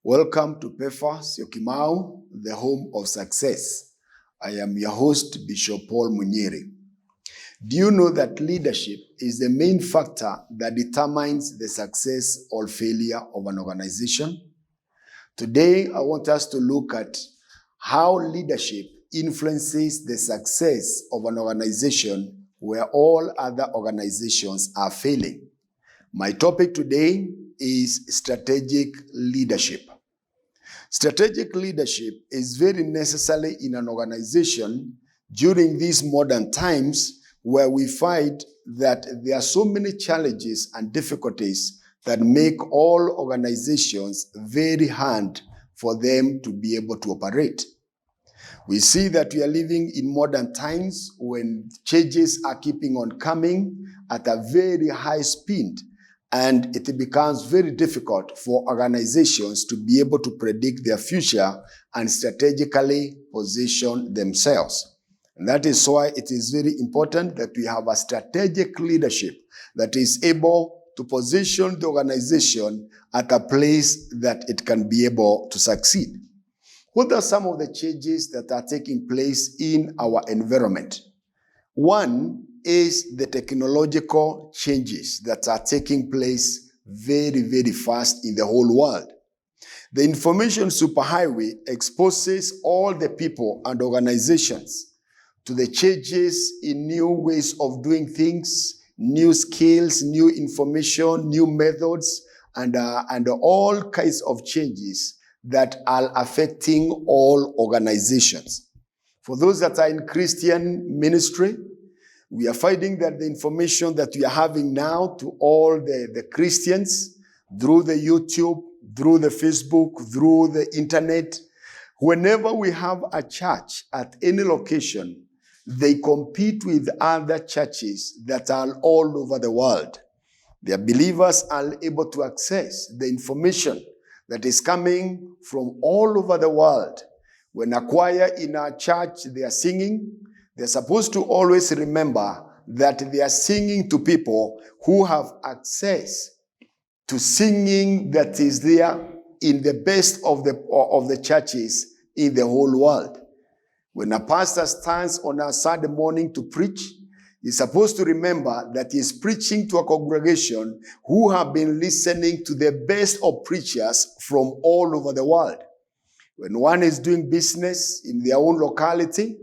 Welcome to PEFA Syokimau, the home of success. I am your host, Bishop Paul Munyiri. Do you know that leadership is the main factor that determines the success or failure of an organization? Today, I want us to look at how leadership influences the success of an organization where all other organizations are failing. My topic today is strategic leadership. Strategic leadership is very necessary in an organization during these modern times where we find that there are so many challenges and difficulties that make all organizations very hard for them to be able to operate. We see that we are living in modern times when changes are keeping on coming at a very high speed, and it becomes very difficult for organizations to be able to predict their future and strategically position themselves. And that is why it is very important that we have a strategic leadership that is able to position the organization at a place that it can be able to succeed. What are some of the changes that are taking place in our environment? One is the technological changes that are taking place very, very fast in the whole world. The information superhighway exposes all the people and organizations to the changes in new ways of doing things, new skills, new information, new methods, and all kinds of changes that are affecting all organizations. For those that are in Christian ministry, we are finding that the information that we are having now to all the Christians through the YouTube, through the Facebook, through the internet, whenever we have a church at any location, they compete with other churches that are all over the world. Their believers are able to access the information that is coming from all over the world. When a choir in our church, they are singing, they're supposed to always remember that they are singing to people who have access to singing that is there in the best of the churches in the whole world. When a pastor stands on a Sunday morning to preach, he's supposed to remember that he's preaching to a congregation who have been listening to the best of preachers from all over the world. When one is doing business in their own locality,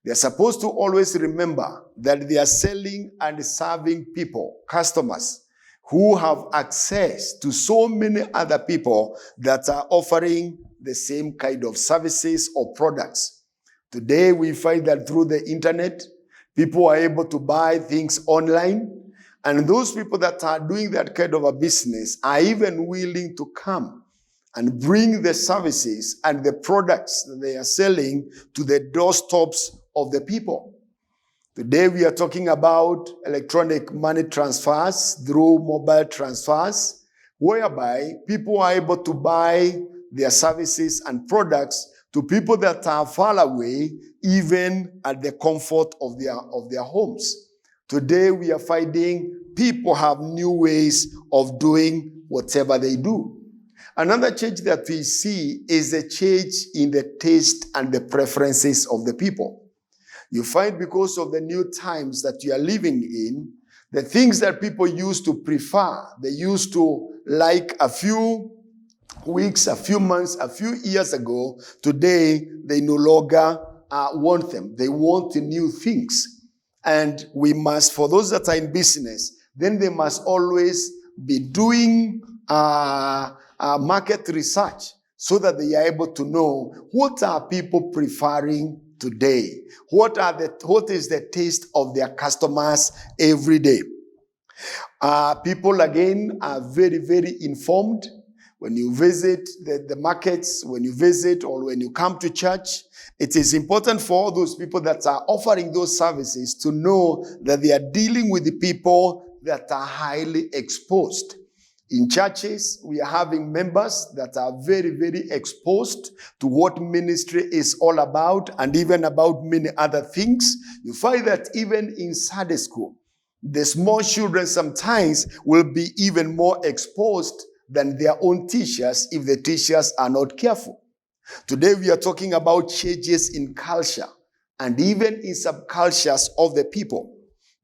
they're supposed to always remember that they are selling and serving people, customers, who have access to so many other people that are offering the same kind of services or products. Today, we find that through the internet, people are able to buy things online, and those people that are doing that kind of a business are even willing to come and bring the services and the products that they are selling to the doorsteps of the people. Today we are talking about electronic money transfers through mobile transfers, whereby people are able to buy their services and products to people that are far away, even at the comfort of their homes. Today we are finding people have new ways of doing whatever they do. Another change that we see is a change in the taste and the preferences of the people. You find because of the new times that you are living in, the things that people used to prefer, they used to like a few weeks, a few months, a few years ago, today they no longer want them. They want the new things. And we must, for those that are in business, then they must always be doing market research so that they are able to know what are people preferring today. What is the taste of their customers every day? People again are very, very informed. When you visit the markets, when you visit or when you come to church, it is important for all those people that are offering those services to know that they are dealing with the people that are highly exposed. In churches, we are having members that are very, very exposed to what ministry is all about and even about many other things. You find that even in Sunday school, the small children sometimes will be even more exposed than their own teachers if the teachers are not careful. Today we are talking about changes in culture and even in subcultures of the people.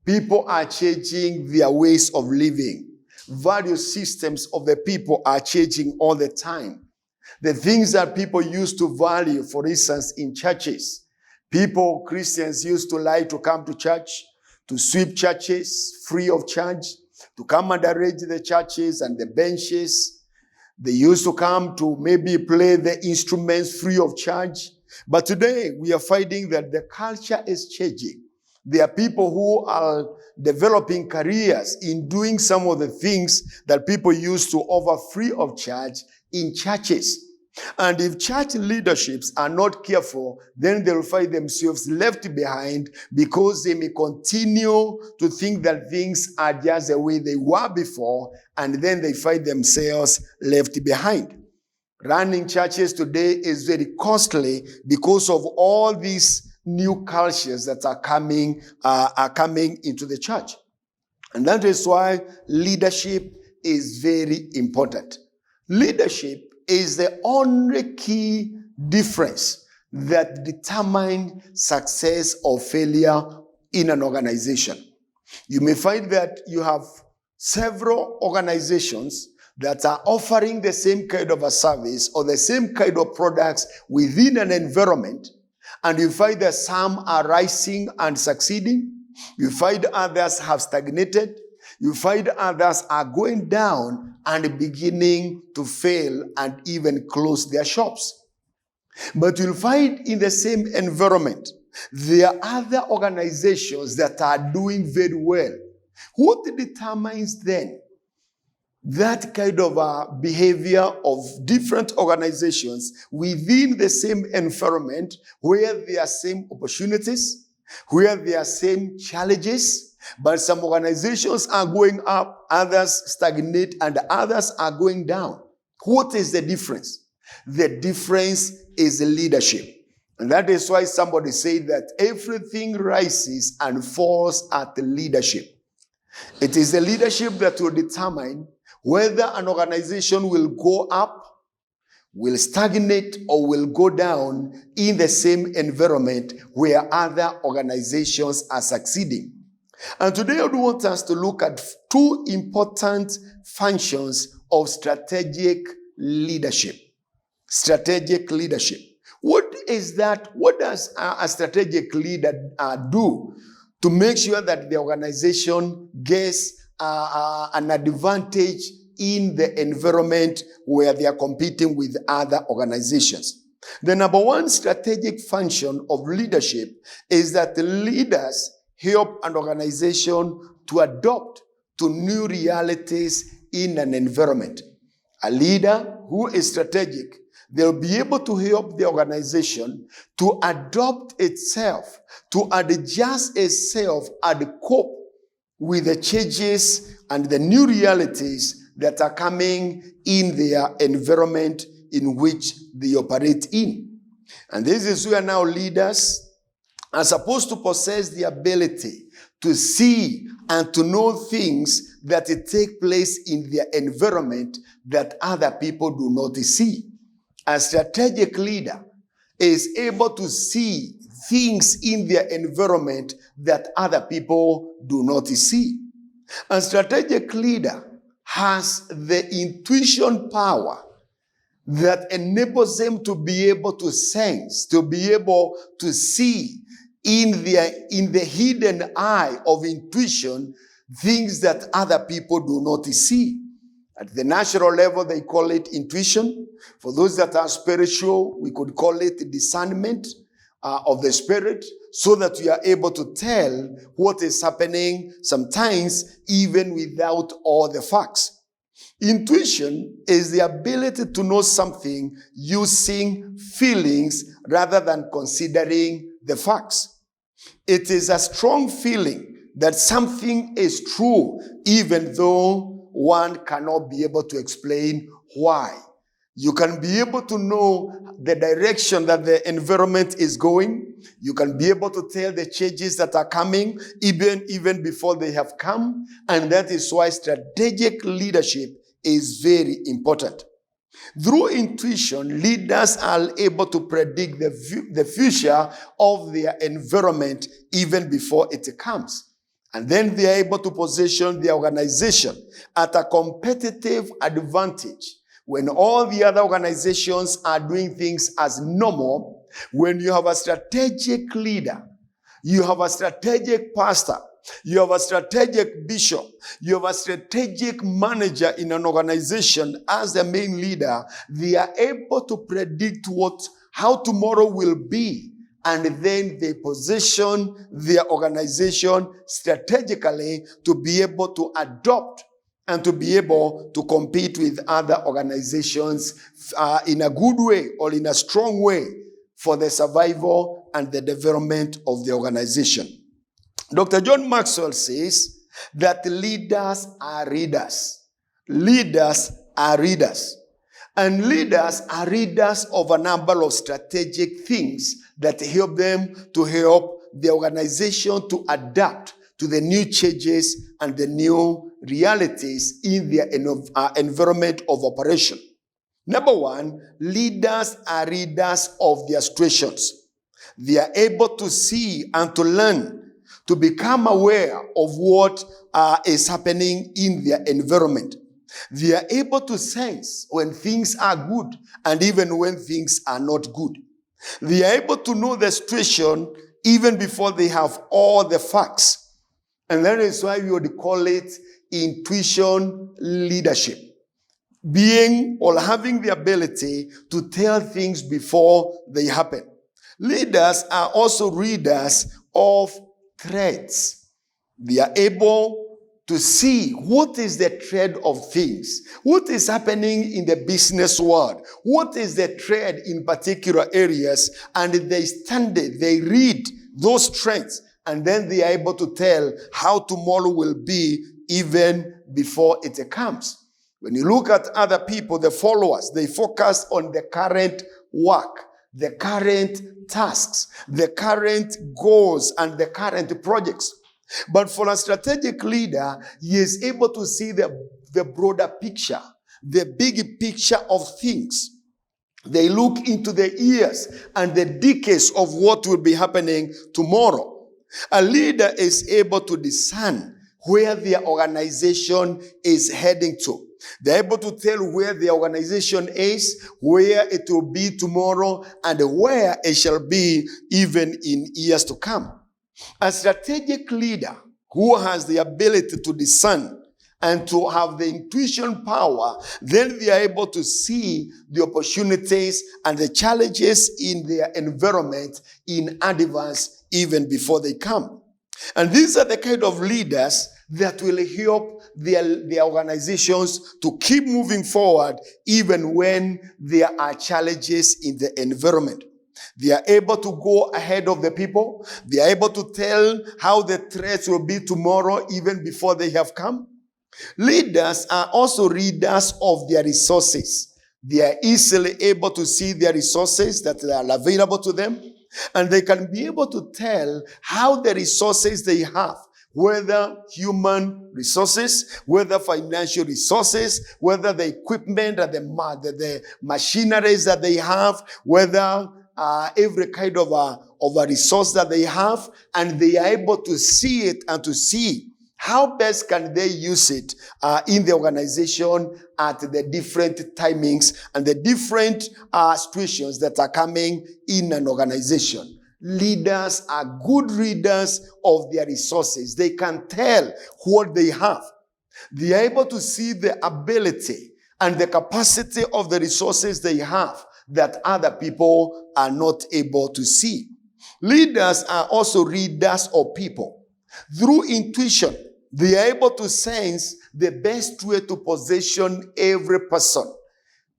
People are changing their ways of living. Value systems of the people are changing all the time. The things that people used to value, for instance, in churches. People, Christians, used to like to come to church, to sweep churches free of charge, to come and arrange the churches and the benches. They used to come to maybe play the instruments free of charge. But today, we are finding that the culture is changing. There are people who are developing careers in doing some of the things that people used to offer free of charge in churches. And if church leaderships are not careful, then they'll find themselves left behind because they may continue to think that things are just the way they were before, and then they find themselves left behind. Running churches today is very costly because of all these new cultures that are coming into the church. And that is why leadership is very important. Leadership is the only key difference that determines success or failure in an organization. You may find that you have several organizations that are offering the same kind of a service or the same kind of products within an environment, and you find that some are rising and succeeding. You find others have stagnated. You find others are going down and beginning to fail and even close their shops. But you'll find in the same environment, there are other organizations that are doing very well. What determines then that kind of behavior of different organizations within the same environment where there are same opportunities, where there are same challenges, but some organizations are going up, others stagnate, and others are going down? What is the difference? The difference is leadership. And that is why somebody said that everything rises and falls at the leadership. It is the leadership that will determine whether an organization will go up, will stagnate, or will go down in the same environment where other organizations are succeeding. And today I want us to look at two important functions of strategic leadership. Strategic leadership. What is that? What does a strategic leader do to make sure that the organization gets an advantage in the environment where they are competing with other organizations? The number one strategic function of leadership is that the leaders help an organization to adapt to new realities in an environment. A leader who is strategic, they'll be able to help the organization to adopt itself, to adjust itself and cope with the changes and the new realities that are coming in their environment in which they operate in. And this is where now leaders are supposed to possess the ability to see and to know things that take place in their environment that other people do not see. A strategic leader is able to see things in their environment that other people do not see. A strategic leader has the intuition power that enables them to be able to sense, to be able to see in the hidden eye of intuition things that other people do not see. At the natural level, they call it intuition. For those that are spiritual, we could call it discernment of the spirit, so that we are able to tell what is happening, sometimes even without all the facts. Intuition is the ability to know something using feelings rather than considering the facts. It is a strong feeling that something is true, even though one cannot be able to explain why. You can be able to know the direction that the environment is going. You can be able to tell the changes that are coming even before they have come. And that is why strategic leadership is very important. Through intuition, leaders are able to predict the future of their environment even before it comes. And then they are able to position their organization at a competitive advantage. When all the other organizations are doing things as normal, when you have a strategic leader, you have a strategic pastor, you have a strategic bishop, you have a strategic manager in an organization as the main leader, they are able to predict how tomorrow will be. And then they position their organization strategically to be able to adopt and to be able to compete with other organizations in a good way or in a strong way for the survival and the development of the organization. Dr. John Maxwell says that leaders are readers. Leaders are readers. And leaders are readers of a number of strategic things that help them to help the organization to adapt to the new changes and the new realities in their environment of operation. Number one, leaders are readers of their situations. They are able to see and to learn, to become aware of what is happening in their environment. They are able to sense when things are good and even when things are not good. They are able to know the situation even before they have all the facts. And that is why we would call it intuition leadership. Being or having the ability to tell things before they happen. Leaders are also readers of threats. They are able to see what is the trend of things, what is happening in the business world, what is the trend in particular areas, and they read those trends, and then they are able to tell how tomorrow will be even before it comes. When you look at other people, the followers, they focus on the current work, the current tasks, the current goals, and the current projects. But for a strategic leader, he is able to see the broader picture, the big picture of things. They look into the years and the decades of what will be happening tomorrow. A leader is able to discern where their organization is heading to. They're able to tell where the organization is, where it will be tomorrow, and where it shall be even in years to come. A strategic leader who has the ability to discern and to have the intuition power, then they are able to see the opportunities and the challenges in their environment in advance even before they come. And these are the kind of leaders that will help their organizations to keep moving forward even when there are challenges in the environment. They are able to go ahead of the people. They are able to tell how the threats will be tomorrow even before they have come. Leaders are also readers of their resources. They are easily able to see their resources that are available to them, and they can be able to tell how the resources they have, whether human resources, whether financial resources, whether the equipment and the machineries that they have, whether every kind of a resource that they have, and they are able to see it and to see how best can they use it in the organization at the different timings and the different situations that are coming in an organization. Leaders are good readers of their resources. They can tell what they have. They are able to see the ability and the capacity of the resources they have that other people are not able to see. Leaders are also readers of people. Through intuition, they are able to sense the best way to position every person,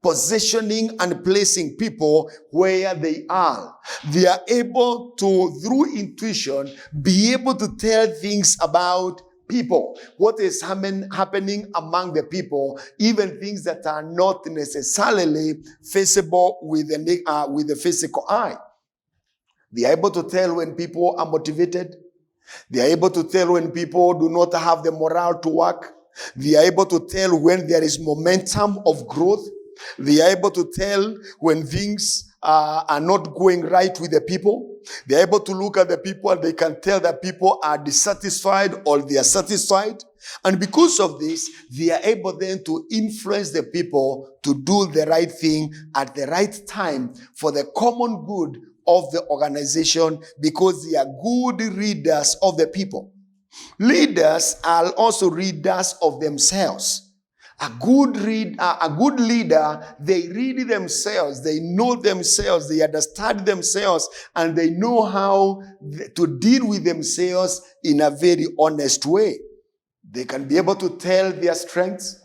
positioning and placing people where they are. They are able to, through intuition, be able to tell things about people, what is happening among the people, even things that are not necessarily visible with the physical eye. They are able to tell when people are motivated. They are able to tell when people do not have the morale to work. They are able to tell when there is momentum of growth. They are able to tell when things are not going right with the people. They are able to look at the people and they can tell that people are dissatisfied or they are satisfied. And because of this, they are able then to influence the people to do the right thing at the right time for the common good of the organization, because they are good readers of the people. Leaders are also readers of themselves. A good leader, they read themselves, they know themselves, they understand themselves, and they know how to deal with themselves in a very honest way. They can be able to tell their strengths.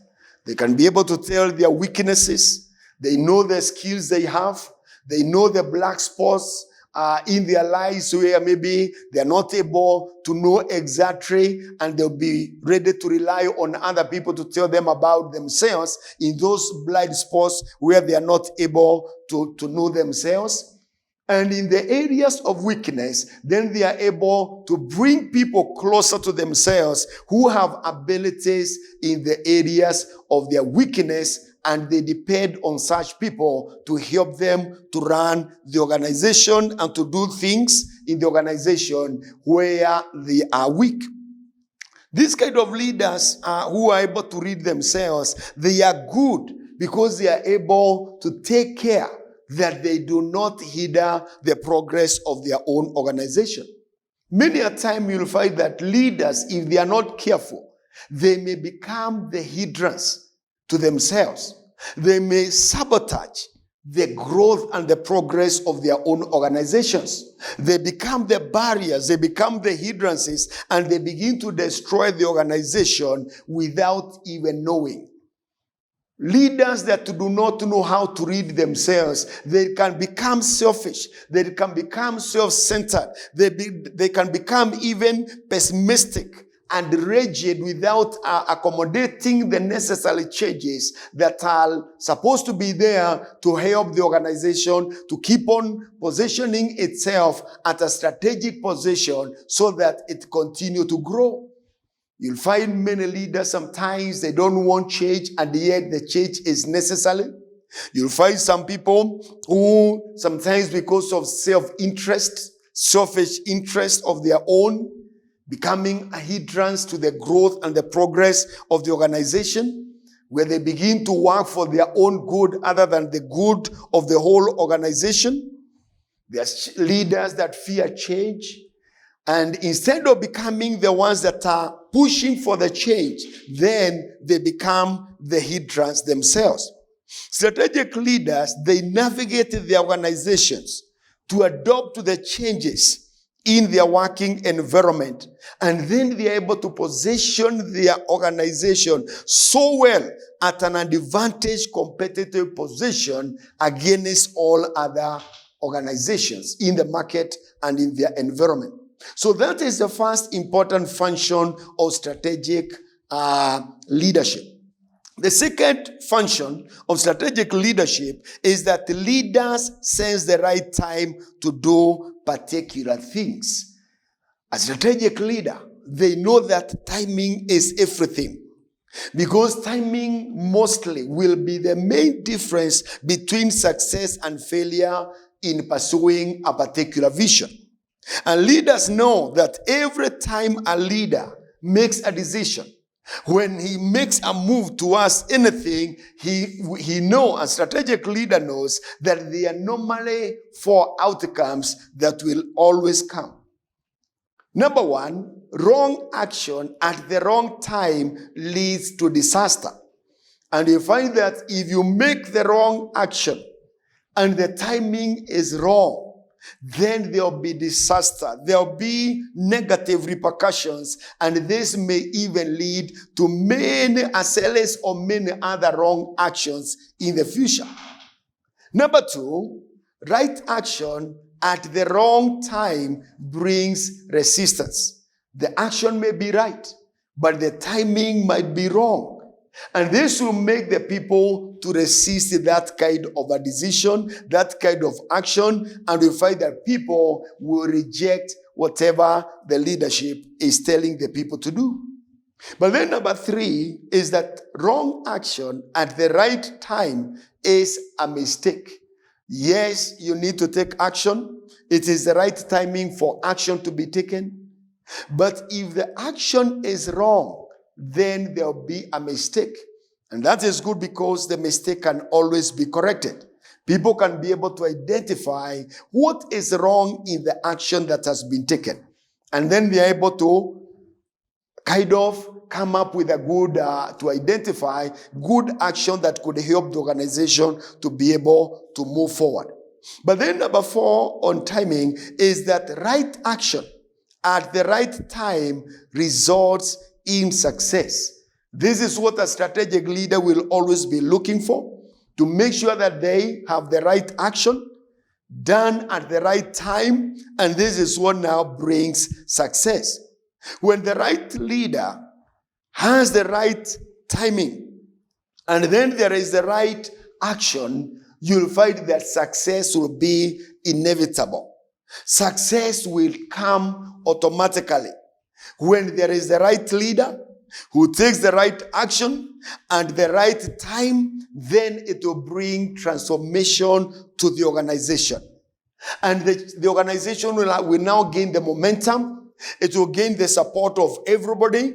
They can be able to tell their weaknesses. They know the skills they have. They know the black spots in their lives where maybe they're not able to know exactly, and they'll be ready to rely on other people to tell them about themselves in those blind spots where they are not able to know themselves. And in the areas of weakness, then they are able to bring people closer to themselves who have abilities in the areas of their weakness, and they depend on such people to help them to run the organization and to do things in the organization where they are weak. These kind of leaders who are able to read themselves, they are good because they are able to take care that they do not hinder the progress of their own organization. Many a time you'll find that leaders, if they are not careful, they may become the hindrance to themselves. They may sabotage the growth and the progress of their own organizations. They become the barriers, they become the hindrances, and they begin to destroy the organization without even knowing. Leaders that do not know how to read themselves, they can become selfish. They can become self-centered. They can become even pessimistic and rigid without accommodating the necessary changes that are supposed to be there to help the organization to keep on positioning itself at a strategic position so that it continue to grow. You'll find many leaders, sometimes they don't want change, and yet the change is necessary. You'll find some people who sometimes, because of self-interest, selfish interest of their own, becoming a hindrance to the growth and the progress of the organization, where they begin to work for their own good other than the good of the whole organization. There are leaders that fear change. And instead of becoming the ones that are pushing for the change, then they become the hindrance themselves. Strategic leaders, they navigate their organizations to adapt to the changes in their working environment. And then they are able to position their organization so well at an advantage competitive position against all other organizations in the market and in their environment. So that is the first important function of strategic leadership. The second function of strategic leadership is that the leaders sense the right time to do particular things. A strategic leader, they know that timing is everything. Because timing mostly will be the main difference between success and failure in pursuing a particular vision. And leaders know that every time a leader makes a decision, when he makes a move towards anything, he knows, a strategic leader knows that there are normally 4 outcomes that will always come. Number 1, wrong action at the wrong time leads to disaster. And you find that if you make the wrong action and the timing is wrong, then there will be disaster. There will be negative repercussions, and this may even lead to many SLS or many other wrong actions in the future. Number 2, right action at the wrong time brings resistance. The action may be right, but the timing might be wrong. And this will make the people to resist that kind of a decision, that kind of action, and we find that people will reject whatever the leadership is telling the people to do. But then number 3 is that wrong action at the right time is a mistake. Yes, you need to take action. It is the right timing for action to be taken. But if the action is wrong, then there will be a mistake. And that is good because the mistake can always be corrected. People can be able to identify what is wrong in the action that has been taken. And then they are able to kind of come up with a good, to identify good action that could help the organization to be able to move forward. But then number 4 on timing is that right action at the right time results in success. This is what a strategic leader will always be looking for, to make sure that they have the right action done at the right time, and this is what now brings success. When the right leader has the right timing, and then there is the right action, you'll find that success will be inevitable. Success will come automatically. When there is the right leader who takes the right action and the right time, then it will bring transformation to the organization. And the organization will now gain the momentum. It will gain the support of everybody.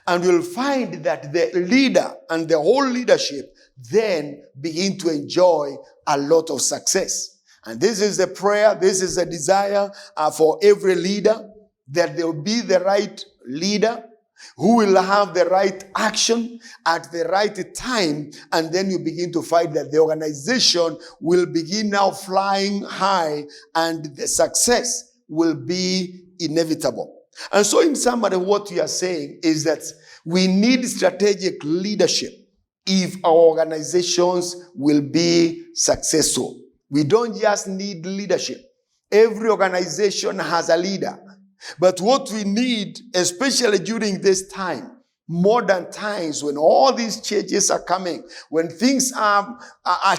And you'll find that the leader and the whole leadership then begin to enjoy a lot of success. And this is the prayer, this is the desire for every leader, that there will be the right leader who will have the right action at the right time, and then you begin to find that the organization will begin now flying high and the success will be inevitable. And so in summary, what we are saying is that we need strategic leadership if our organizations will be successful. We don't just need leadership. Every organization has a leader. But what we need, especially during this time, modern times when all these changes are coming, when things are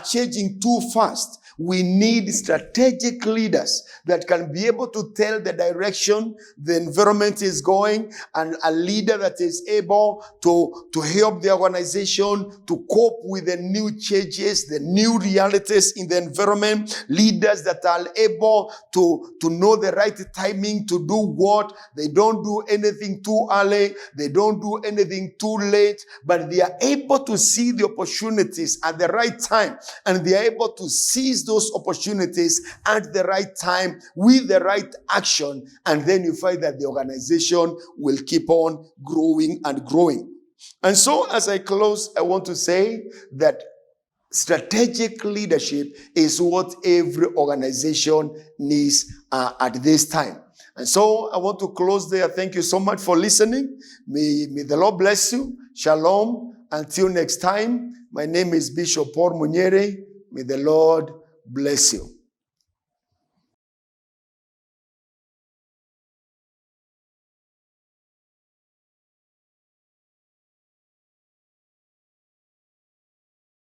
changing too fast, we need strategic leaders that can be able to tell the direction the environment is going, and a leader that is able to help the organization to cope with the new changes, the new realities in the environment. Leaders that are able to know the right timing to do what. They don't do anything too early. They don't do anything too late, but they are able to see the opportunities at the right time, and they are able to seize those opportunities at the right time with the right action, and then you find that the organization will keep on growing and growing. And so as I close, I want to say that strategic leadership is what every organization needs at this time. And so I want to close there. Thank you so much for listening. May the Lord bless you. Shalom. Until next time, my name is Bishop Paul Munyiri. May the Lord bless you.